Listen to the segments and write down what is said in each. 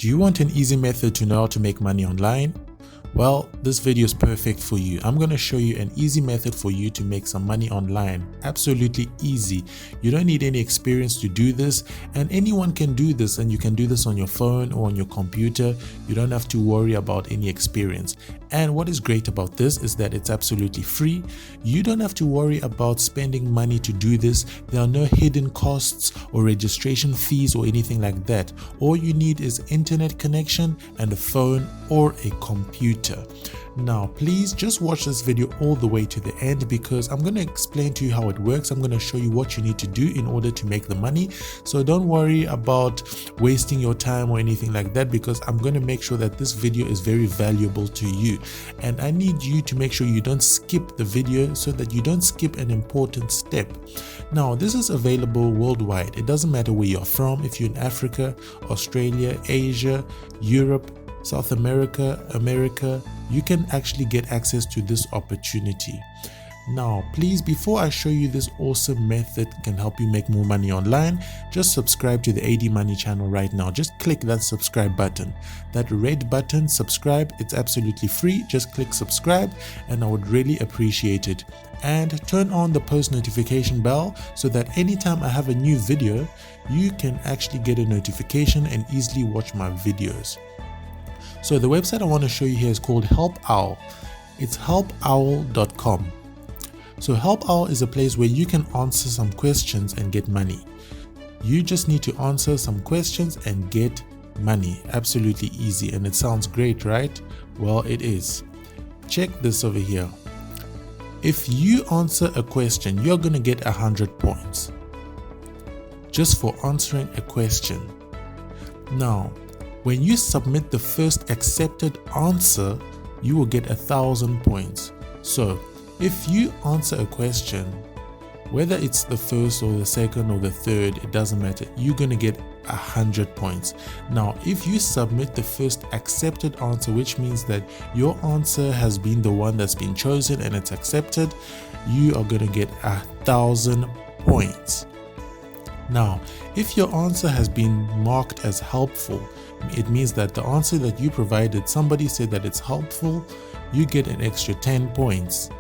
Do you want an easy method to know how to make money online? Well, this video is perfect for you. I'm going to show you an easy method for you to make some money online. Absolutely easy. You don't need any experience to do this, and anyone can do this, and you can do this on your phone or on your computer. You don't have to worry about any experience. And what is great about this is that it's absolutely free. You don't have to worry about spending money to do this. There are no hidden costs or registration fees or anything like that. All you need is internet connection and a phone or a computer. Now, please just watch this video all the way to the end, because I'm going to explain to you how it works. I'm going to show you what you need to do in order to make the money. So don't worry about wasting your time or anything like that, because I'm going to make sure that this video is very valuable to you. And I need you to make sure you don't skip the video, so that you don't skip an important step. Now, this is available worldwide. It doesn't matter where you're from. If you're in Africa, Australia, Asia, Europe, South America, you can actually get access to this opportunity. Now, please, before I show you this awesome method can help you make more money online, just subscribe to the AD Money channel right now. Just click that subscribe button, that red button, subscribe. It's absolutely free. Just click subscribe, and I would really appreciate it. And turn on the post notification bell, so that anytime I have a new video, you can actually get a notification and easily watch my videos. So the website I want to show you here is called Help Owl. It's helpowl.com. So Help Owl is a place where you can answer some questions and get money. You just need to answer some questions and get money. Absolutely easy, and it sounds great, right? Well, it is. Check this over here. If you answer a question, you're going to get 100 points just for answering a question. Now, when you submit the first accepted answer, you will get 1,000 points. So if you answer a question, whether it's the first or the second or the third, it doesn't matter, you're going to get 100 points. Now, if you submit the first accepted answer, which means that your answer has been the one that's been chosen and it's accepted, you are going to get 1,000 points. Now, if your answer has been marked as helpful, it means that the answer that you provided, somebody said that it's helpful, you get an extra 10 points.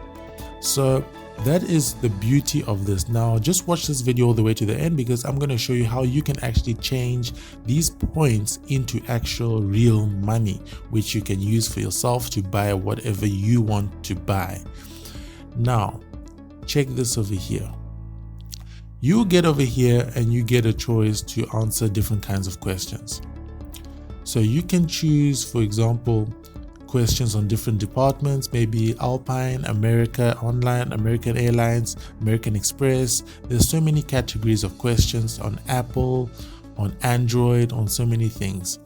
So that is the beauty of this. Now, just watch this video all the way to the end, because I'm going to show you how you can actually change these points into actual real money, which you can use for yourself to buy whatever you want to buy. Now, check this over here. You get over here and you get a choice to answer different kinds of questions. So you can choose, for example, questions on different departments, maybe Alpine, America Online, American Airlines, American Express. There's so many categories of questions on Apple, on Android, on so many things.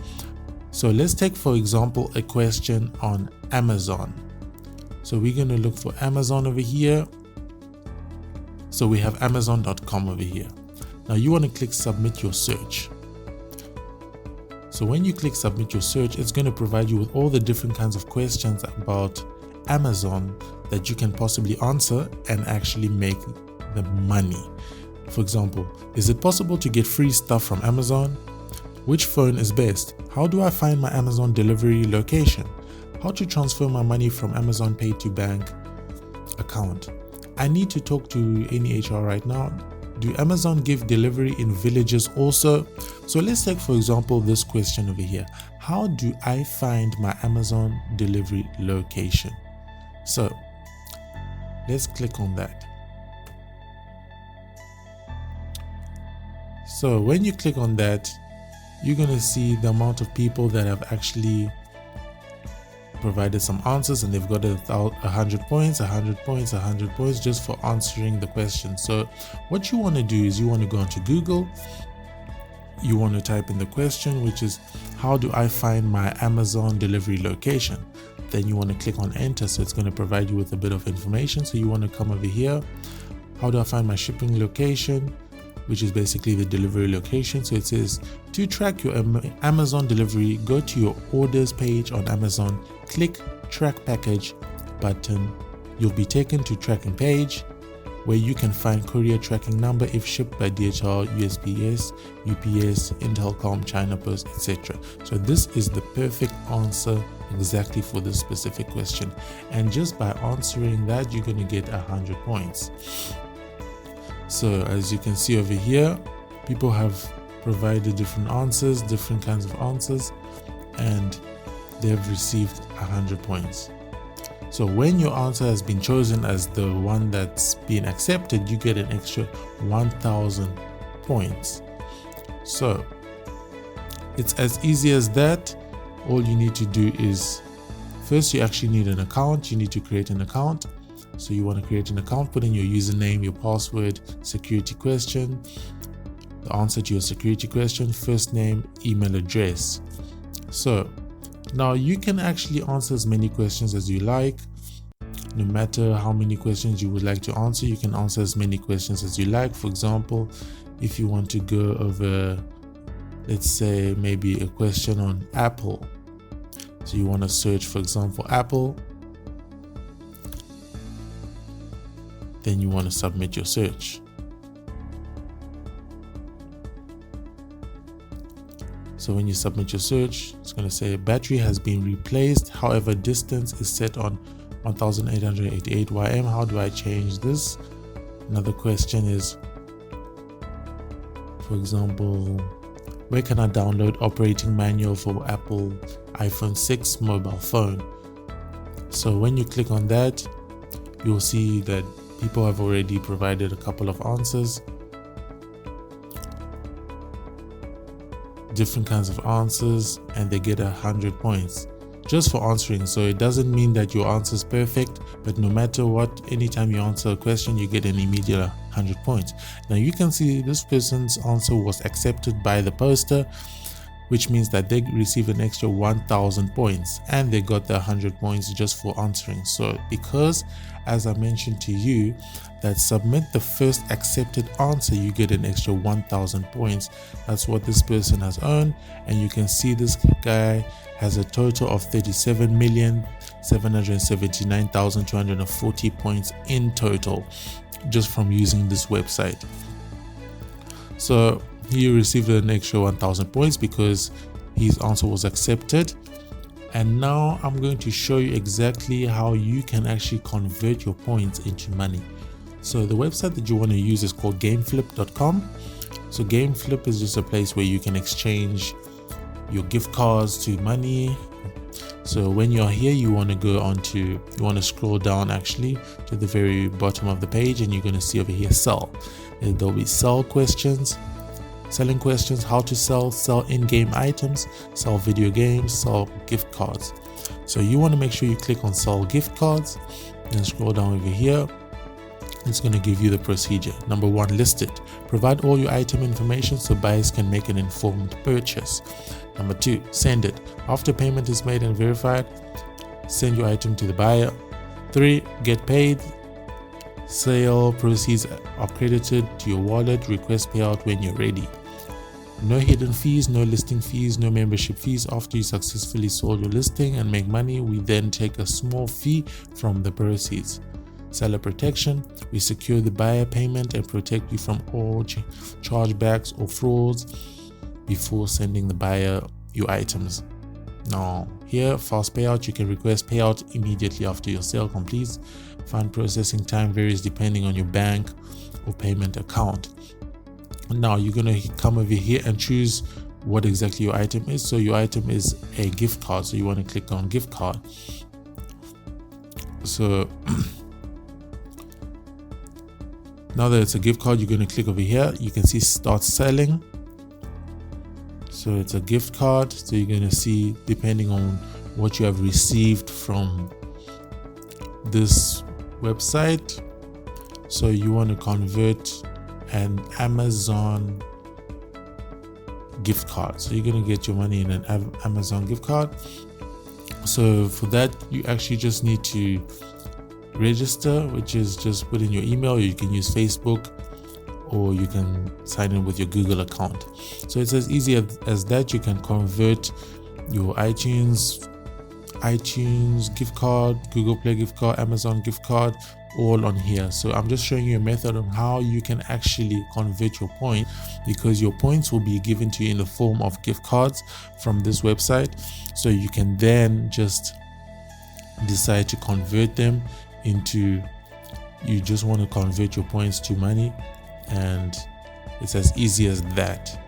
So let's take, for example, a question on Amazon. So we're going to look for Amazon over here. So we have Amazon.com over here. Now you want to click submit your search. So when you click submit your search, it's going to provide you with all the different kinds of questions about Amazon that you can possibly answer and actually make the money. For example, is it possible to get free stuff from Amazon? Which phone is best? How do I find my Amazon delivery location? How to transfer my money from Amazon Pay to bank account? I need to talk to any HR right now. Do Amazon give delivery in villages also? So let's take, for example, this question over here. How do I find my Amazon delivery location? So let's click on that. So when you click on that, you're going to see the amount of people that have actually provided some answers, and they've got 100 points, 100 points, 100 points just for answering the question. So what you want to do is you want to go onto Google, you want to type in the question, which is how do I find my Amazon delivery location? Then you want to click on enter, so it's going to provide you with a bit of information. So you want to come over here, how do I find my shipping location, which is basically the delivery location. So it says to track your Amazon delivery, go to your orders page on Amazon, click track package button. You'll be taken to tracking page. where you can find courier tracking number if shipped by DHL, USPS, UPS, Intelcom, China Post, etc. So this is the perfect answer exactly for this specific question, and just by answering that you're going to get 100 points. So as you can see over here, people have provided different answers, different kinds of answers, and they've received 100 points. So when your answer has been chosen as the one that's been accepted, you get an extra 1000 points. So it's as easy as that. All you need to do is, first you actually need an account. You need to create an account. So you want to create an account, put in your username, your password, security question, the answer to your security question, first name, email address. So now you can actually answer as many questions as you like. No matter how many questions you would like to answer, you can answer as many questions as you like. For example, if you want to go over, let's say maybe a question on Apple. So you want to search, for example, Apple. Then you want to submit your search. So when you submit your search, it's going to say battery has been replaced. However, distance is set on 1888 ym. How do I change this? Another question is, for example, where can I download operating manual for Apple iPhone 6 mobile phone? So when you click on that, you'll see that people have already provided a couple of answers. Different kinds of answers, and they get 100 points just for answering. So it doesn't mean that your answer is perfect, but no matter what, anytime you answer a question, you get an immediate 100 points. Now you can see this person's answer was accepted by the poster, which means that they receive an extra 1000 points, and they got the 100 points just for answering. So because, as I mentioned to you, that submit the first accepted answer, you get an extra 1000 points. That's what this person has earned, and you can see this guy has a total of 37,779,240 points in total just from using this website. So he received an extra 1000 points because his answer was accepted. And now I'm going to show you exactly how you can actually convert your points into money. So the website that you want to use is called gameflip.com. So Gameflip is just a place where you can exchange your gift cards to money. So when you're here, you want to scroll down actually to the very bottom of the page, and you're going to see over here sell. And there'll be selling questions, how to sell in-game items, sell video games, sell gift cards. So you want to make sure you click on sell gift cards, then scroll down over here. It's going to give you the procedure. Number 1, list it. Provide all your item information so buyers can make an informed purchase. Number 2, send it. After payment is made and verified, send your item to the buyer. 3, get paid. Sale proceeds are credited to your wallet. Request payout when you're ready. No hidden fees, no listing fees, no membership fees. After you successfully sold your listing and make money, we then take a small fee from the proceeds. Seller protection, we secure the buyer payment and protect you from all chargebacks or frauds before sending the buyer your items. Now here, fast payout, you can request payout immediately after your sale completes. Fund processing time varies depending on your bank or payment account. Now you're going to come over here and choose what exactly your item is. So your item is a gift card, so you want to click on gift card. So now that it's a gift card, you're going to click over here. You can see start selling. So it's a gift card, so you're going to see depending on what you have received from this website. So you want to convert an Amazon gift card, so you're going to get your money in an Amazon gift card. So for that, you actually just need to register, which is just put in your email. You can use Facebook, or you can sign in with your Google account. So it's as easy as that. You can convert your iTunes gift card, Google Play gift card, Amazon gift card, all on here. So I'm just showing you a method on how you can actually convert your points, because your points will be given to you in the form of gift cards from this website. So you can then just decide to convert them into, you just want to convert your points to money, and it's as easy as that.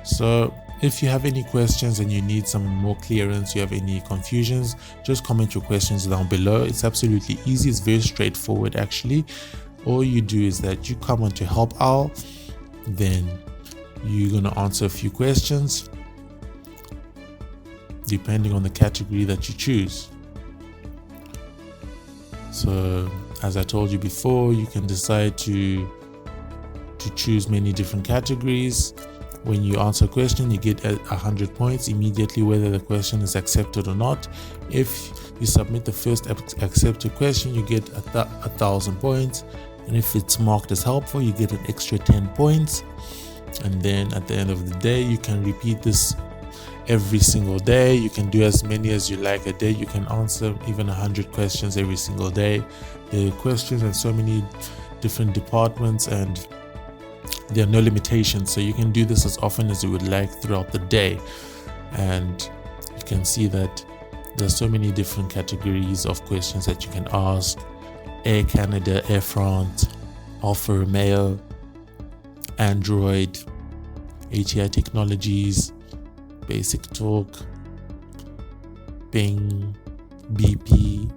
So if you have any questions and you need some more clearance, you have any confusions, just comment your questions down below. It's absolutely easy. It's very straightforward actually. All you do is that you come onto help owl, then you're going to answer a few questions depending on the category that you choose. So as I told you before, you can decide to choose many different categories. When you answer a question, you get 100 points immediately, whether the question is accepted or not. If you submit the first accepted question, you get 1,000 points, and if it's marked as helpful, you get an extra 10 points. And then at the end of the day, you can repeat this every single day. You can do as many as you like a day. You can answer even 100 questions every single day. There are questions in so many different departments, and there are no limitations, so you can do this as often as you would like throughout the day. And you can see that there's so many different categories of questions that you can ask: Air Canada, Air France, Alfa Romeo, Android, ATI Technologies, Basic Talk, Bing, BP,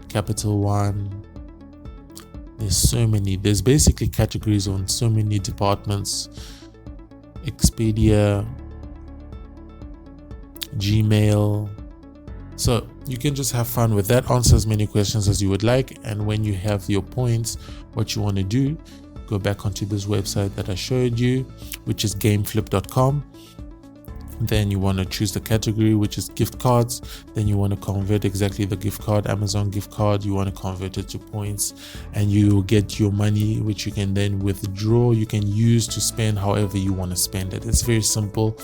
Capital One. There's so many. There's basically categories on so many departments: Expedia, Gmail. So you can just have fun with that, answer as many questions as you would like. And when you have your points, what you want to do, go back onto this website that I showed you, which is gameflip.com. Then you want to choose the category, which is gift cards. Then you want to convert exactly the gift card, Amazon gift card. You want to convert it to points, and you will get your money, which you can then withdraw. You can use to spend however you want to spend it. It's very simple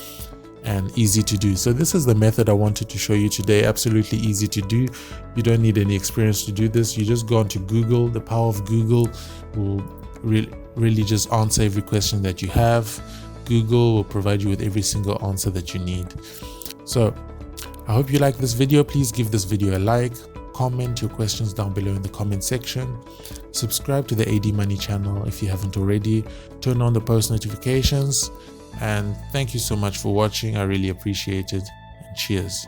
and easy to do. So this is the method I wanted to show you today. Absolutely easy to do. You don't need any experience to do this. You just go onto Google. The power of Google will really just answer every question that you have. Google will provide you with every single answer that you need. So I hope you like this video. Please give this video a like, comment your questions down below in the comment section, subscribe to the AD Money channel if you haven't already, turn on the post notifications, and thank you so much for watching. I really appreciate it, and cheers.